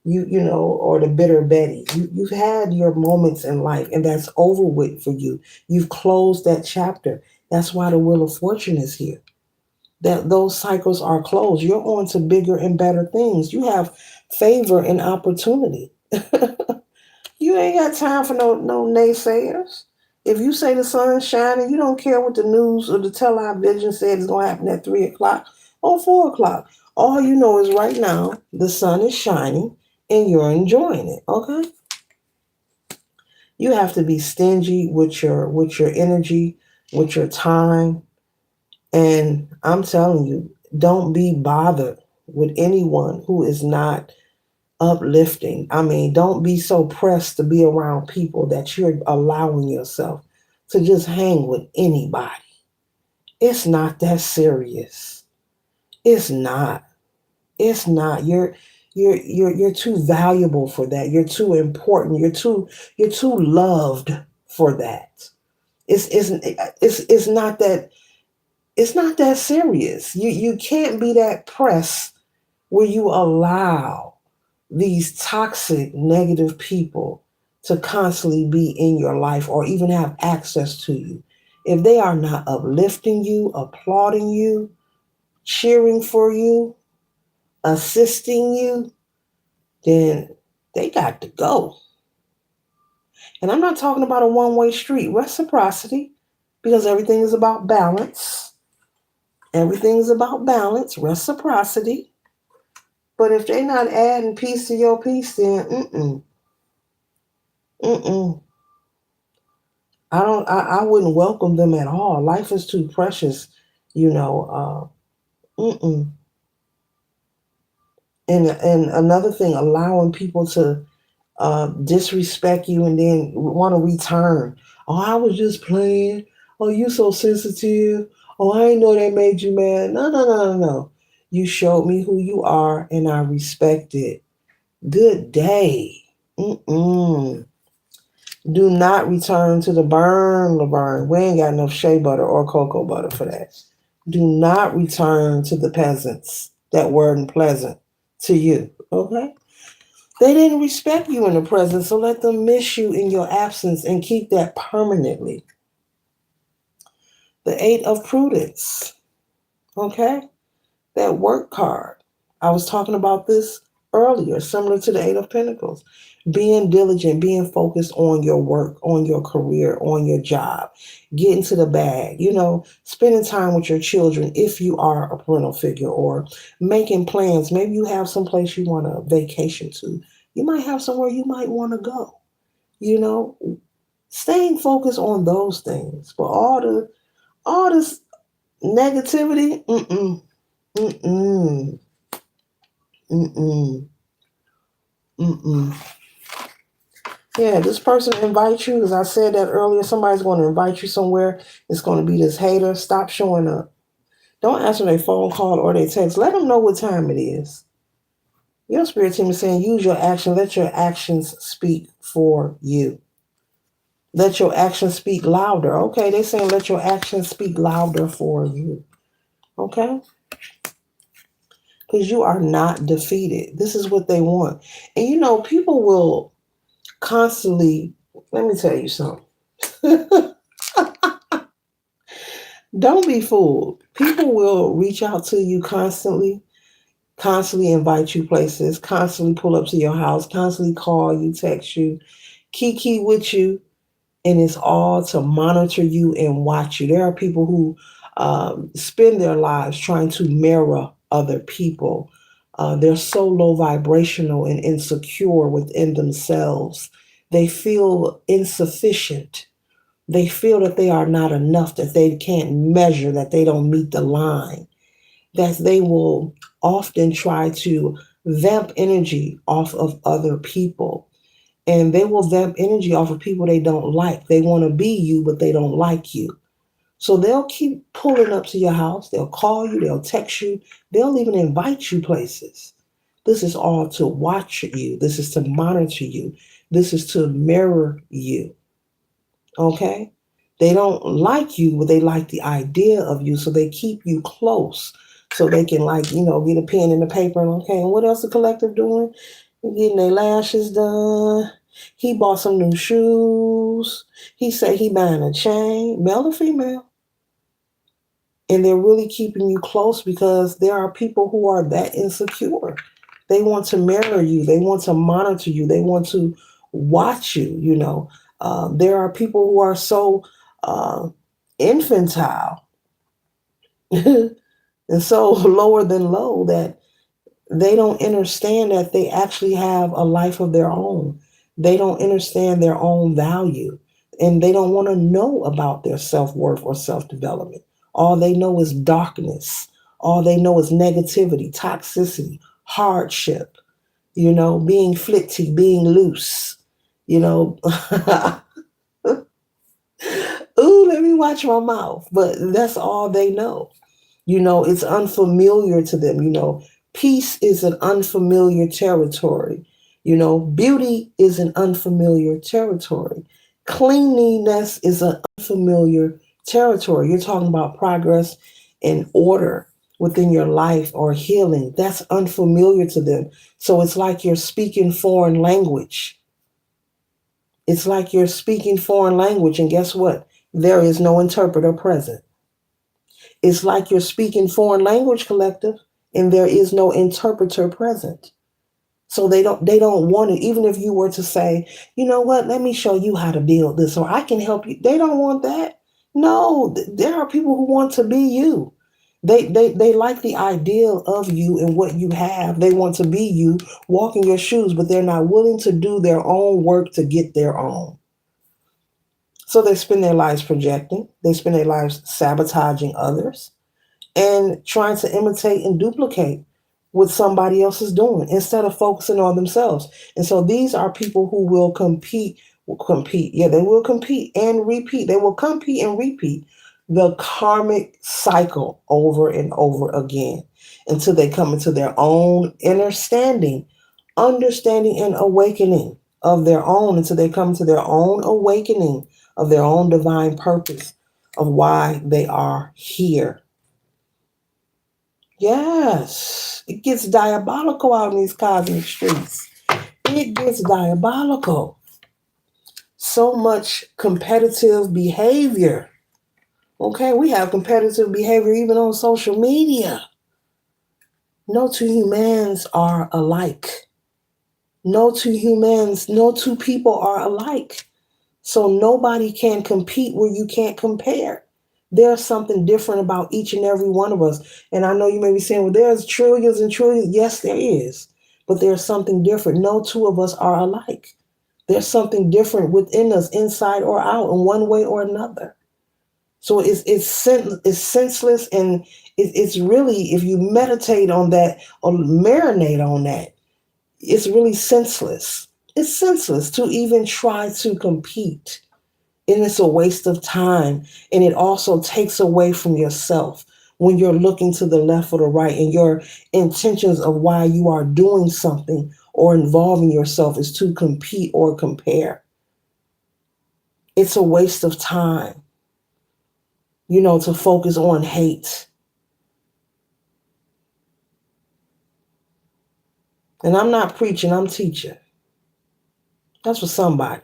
Or the bitter Betty. You've had your moments in life, and that's over with for you. You've closed that chapter. That's why the Wheel of Fortune is here. That those cycles are closed. You're on to bigger and better things. You have favor and opportunity. You ain't got time for no naysayers. If you say the sun's shining, you don't care what the news or the television said is going to happen at 3 o'clock or 4 o'clock. All you know is right now the sun is shining and you're enjoying it. Okay. You have to be stingy with your energy, with your time, and I'm telling you, don't be bothered with anyone who is not uplifting. I mean, don't be so pressed to be around people that you're allowing yourself to just hang with anybody. It's not that serious. It's not. It's not. You're too valuable for that. You're too important. You're too loved for that. It's not that it's not that serious. You can't be that pressed where you allow these toxic, negative people to constantly be in your life or even have access to you. If they are not uplifting you, applauding you, cheering for you, assisting you, then they got to go. And I'm not talking about a one-way street, reciprocity, because everything is about balance. Everything is about balance, reciprocity. But if they're not adding peace to your peace, then mm-mm. I wouldn't welcome them at all. Life is too precious, you know. Mm-mm. And another thing, allowing people to disrespect you and then want to return. Oh, I was just playing. Oh, you so sensitive. Oh, I didn't know that made you mad. No, no, no, no, no. You showed me who you are, and I respect it. Good day. Mm-mm. Do not return to the burn, Laverne. We ain't got enough shea butter or cocoa butter for that. Do not return to the peasants that weren't pleasant to you. Okay? They didn't respect you in the present, so let them miss you in your absence and keep that permanently. The Eight of Prudence. Okay? That work card. I was talking about this earlier, similar to the Eight of Pentacles. Being diligent, being focused on your work, on your career, on your job, getting to the bag, spending time with your children if you are a parental figure, or making plans. Maybe you have someplace you want to vacation to. You might have somewhere you might want to go. You know, Staying focused on those things. But all this negativity, mm-mm, mm-mm, mm-mm. Yeah, this person invites you, as I said that earlier, somebody's going to invite you somewhere. It's going to be this hater. Stop showing up. Don't answer their phone call or their text. Let them know what time it is. Your spirit team is saying use your action. Let your actions speak for you. Let your actions speak louder. Okay, they're saying let your actions speak louder for you. Okay? Because you are not defeated. This is what they want. And people will constantly, let me tell you something. Don't be fooled. People will reach out to you constantly invite you places, constantly pull up to your house, constantly call you, text you, kiki with you, and it's all to monitor you and watch you. There are people who spend their lives trying to mirror other people, They're so low vibrational and insecure within themselves. They feel insufficient. They feel that they are not enough, that they can't measure, that they don't meet the line, that they will often try to vamp energy off of other people. And they will vamp energy off of people they don't like. They want to be you, but they don't like you. So they'll keep pulling up to your house. They'll call you. They'll text you. They'll even invite you places. This is all to watch you. This is to monitor you. This is to mirror you. Okay? They don't like you, but they like the idea of you. So they keep you close so they can, like, get a pen and a paper. And okay, and what else the collective doing? Getting their lashes done. He bought some new shoes. He said he buying a chain, male or female. And they're really keeping you close because there are people who are that insecure. They want to mirror you. They want to monitor you. They want to watch you. There are people who are so uh, infantile and so lower than low that they don't understand that they actually have a life of their own. They don't understand their own value, and they don't want to know about their self-worth or self-development. All they know is darkness. All they know is negativity, toxicity, hardship, being flitty, being loose, you know. Ooh, let me watch my mouth. But that's all they know. It's unfamiliar to them. Peace is an unfamiliar territory. Beauty is an unfamiliar territory. Cleanliness is an unfamiliar territory. You're talking about progress and order within your life or healing. That's unfamiliar to them. So it's like you're speaking foreign language. It's like you're speaking foreign language, and guess what? There is no interpreter present. It's like you're speaking foreign language, collective, and there is no interpreter present. So they don't want it. Even if you were to say, you know what, let me show you how to build this, or I can help you. They don't want that. No, there are people who want to be you. They like the ideal of you and what you have. They want to be you, walk in your shoes, but they're not willing to do their own work to get their own. So they spend their lives projecting. They spend their lives sabotaging others and trying to imitate and duplicate what somebody else is doing instead of focusing on themselves. And so these are people who will compete. Yeah, they will compete and repeat. They will compete and repeat the karmic cycle over and over again until they come into their own understanding and awakening of their own, until they come to their own awakening of their own divine purpose of why they are here. Yes, it gets diabolical out in these cosmic streets. It gets diabolical. So much competitive behavior. Okay, we have competitive behavior even on social media. No two humans are alike. No two people are alike. So nobody can compete where you can't compare. There's something different about each and every one of us. And I know you may be saying, well, there's trillions and trillions. Yes, there is. But there's something different. No two of us are alike. There's something different within us, inside or out, in one way or another. So it's senseless, and it's really, if you meditate on that or marinate on that, it's really senseless. It's senseless to even try to compete, and it's a waste of time, and it also takes away from yourself when you're looking to the left or the right and your intentions of why you are doing something or involving yourself is to compete or compare. It's a waste of time, to focus on hate. And I'm not preaching, I'm teaching. That's for somebody.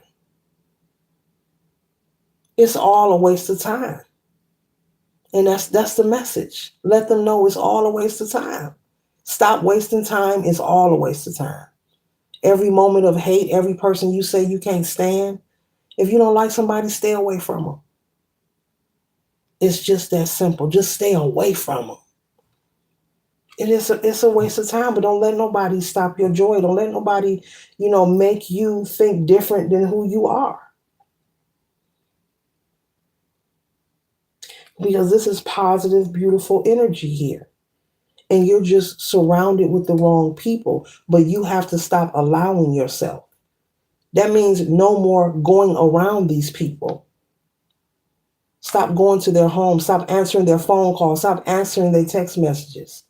It's all a waste of time. And that's the message. Let them know it's all a waste of time. Stop wasting time. It's all a waste of time. Every moment of hate, every person you say you can't stand, if you don't like somebody, stay away from them. It's just that simple. Just stay away from them. And it's a waste of time, but don't let nobody stop your joy. Don't let nobody, make you think different than who you are. Because this is positive, beautiful energy here. And you're just surrounded with the wrong people, but you have to stop allowing yourself. That means no more going around these people. Stop going to their home. Stop answering their phone calls. Stop answering their text messages.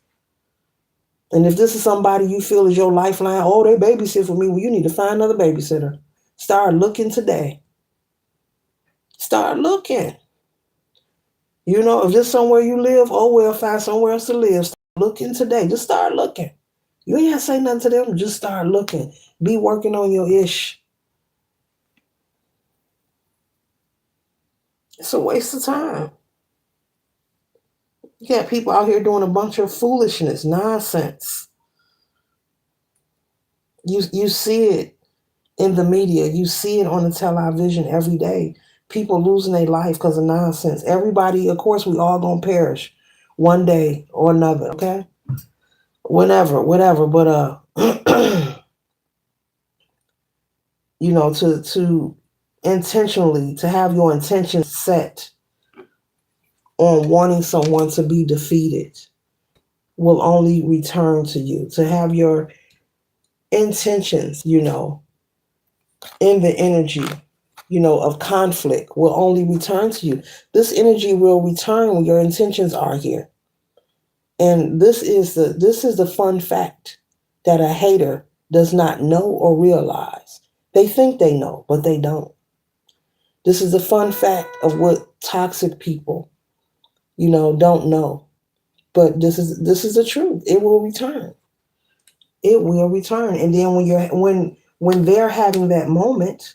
And if this is somebody you feel is your lifeline, oh, they babysit for me. Well, you need to find another babysitter. Start looking today. Start looking. If there's somewhere you live, oh, well, find somewhere else to live. Start looking today. Just start looking. You ain't have to say nothing to them. Just start looking. Be working on your ish. It's a waste of time. You got people out here doing a bunch of foolishness, nonsense. You see it in the media. You see it on the television every day. People losing their life because of nonsense. Everybody, of course, we all gonna perish one day or another. Okay, whenever, whatever. But to intentionally to have your intention set on wanting someone to be defeated will only return to you. To have your intentions, in the energy, of conflict will only return to you. This energy will return when your intentions are here. And this is the fun fact that a hater does not know or realize. They think they know, but they don't. This is the fun fact of what toxic people, don't know. But this is the truth. It will return. It will return. And then when they're having that moment,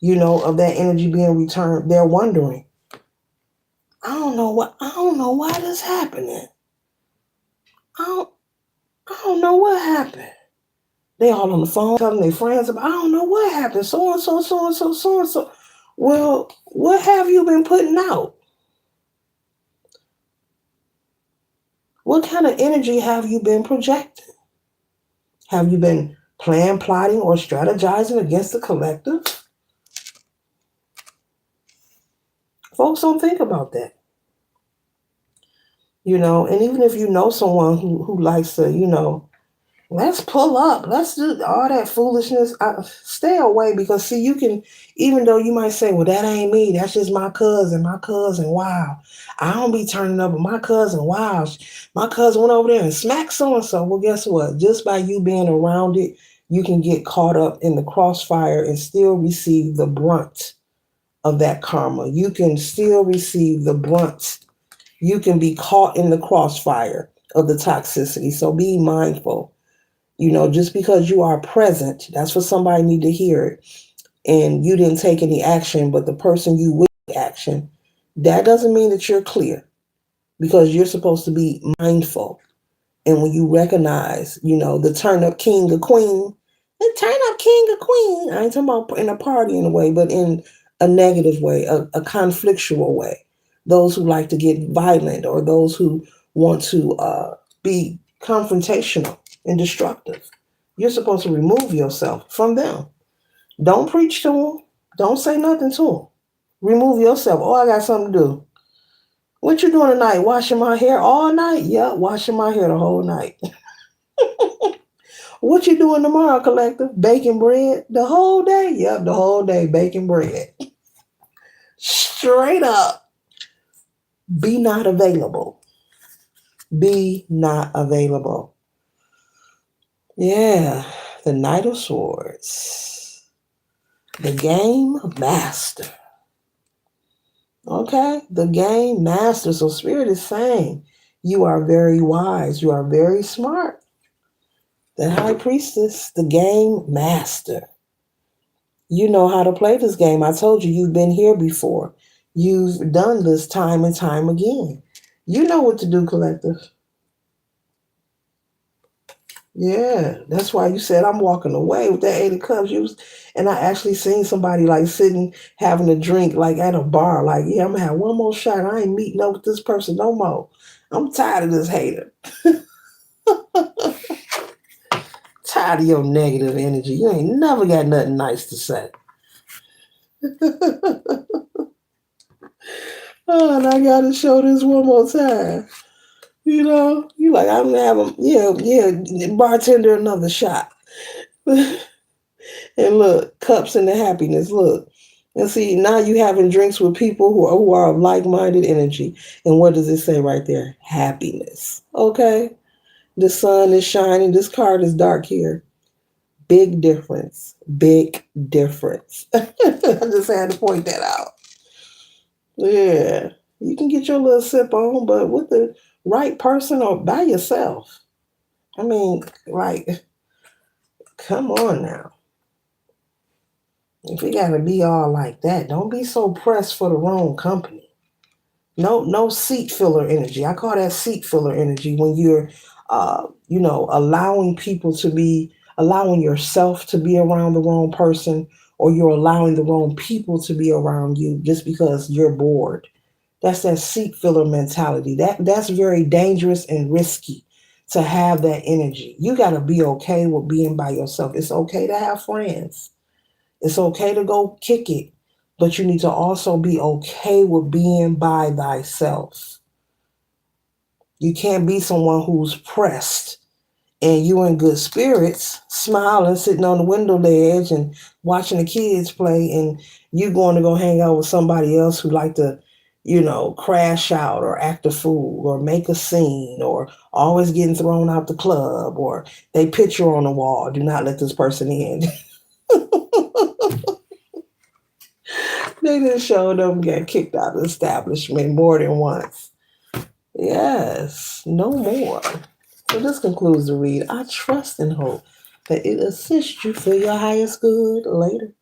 of that energy being returned, they're wondering, I don't know why this happening. I don't, I don't know what happened. They all on the phone telling their friends about, I don't know what happened. So and so, so and so, so and so. Well, what have you been putting out? What kind of energy have you been projecting? Have you been planning, plotting, or strategizing against the collective? Folks don't think about that. And even if you know someone who likes to, let's pull up, let's do all that foolishness, stay away. Because see, you can, even though you might say, well, that ain't me, that's just my cousin, wow, I don't be turning up, but my cousin, wow, my cousin went over there and smacked so and so. Well, guess what, just by you being around it, you can get caught up in the crossfire and still receive the brunt of that karma. You can still receive the brunt. You can be caught in the crossfire of the toxicity. So be mindful. Just because you are present, that's what somebody need to hear it. And you didn't take any action, but the person you will take action, that doesn't mean that you're clear, because you're supposed to be mindful. And when you recognize, the turn up king or queen, the turn up king or queen, I ain't talking about in a party in a way, but in a negative way, a conflictual way. Those who like to get violent, or those who want to be confrontational and destructive. You're supposed to remove yourself from them. Don't preach to them. Don't say nothing to them. Remove yourself. Oh, I got something to do. What you doing tonight? Washing my hair all night? Yeah, washing my hair the whole night. What you doing tomorrow, collective? Baking bread the whole day? Yep, the whole day baking bread. Straight up. Be not available. Be not available. Yeah, the Knight of Swords. The game master. Okay, the game master. So Spirit is saying you are very wise. You are very smart. The High Priestess, the game master. You know how to play this game. I told you, you've been here before. You've done this time and time again. You know what to do, collective. Yeah, that's why you said I'm walking away with that 8 of Cups. And I actually seen somebody like sitting having a drink like at a bar. Like, yeah, I'm gonna have one more shot. I ain't meeting up with this person no more. I'm tired of this hater. tired of your negative energy. You ain't never got nothing nice to say. Oh, and I gotta show this one more time. You know, you like, I'm gonna have a, bartender another shot. And look, cups into happiness. Look. And see, now you having drinks with people who are of like-minded energy. And what does it say right there? Happiness. Okay? The sun is shining. This card is dark here. Big difference. Big difference. I just had to point that out. Yeah. You can get your little sip on, but with the right person or by yourself. I mean, like, come on now. If you gotta be all like that, don't be so pressed for the wrong company. No seat filler energy. I call that seat filler energy when you're allowing yourself to be around the wrong person, or you're allowing the wrong people to be around you just because you're bored. That's that seat filler mentality. That's very dangerous and risky to have that energy. You got to be okay with being by yourself. It's okay to have friends. It's okay to go kick it, but you need to also be okay with being by thyself. You can't be someone who's pressed and you in good spirits, smiling, sitting on the window ledge and watching the kids play, and you going to go hang out with somebody else who like to, crash out or act a fool or make a scene or always getting thrown out the club, or they picture on the wall, do not let this person in. They just showed them get kicked out of the establishment more than once. Yes, no more. So this concludes the read. I trust and hope that it assists you for your highest good later.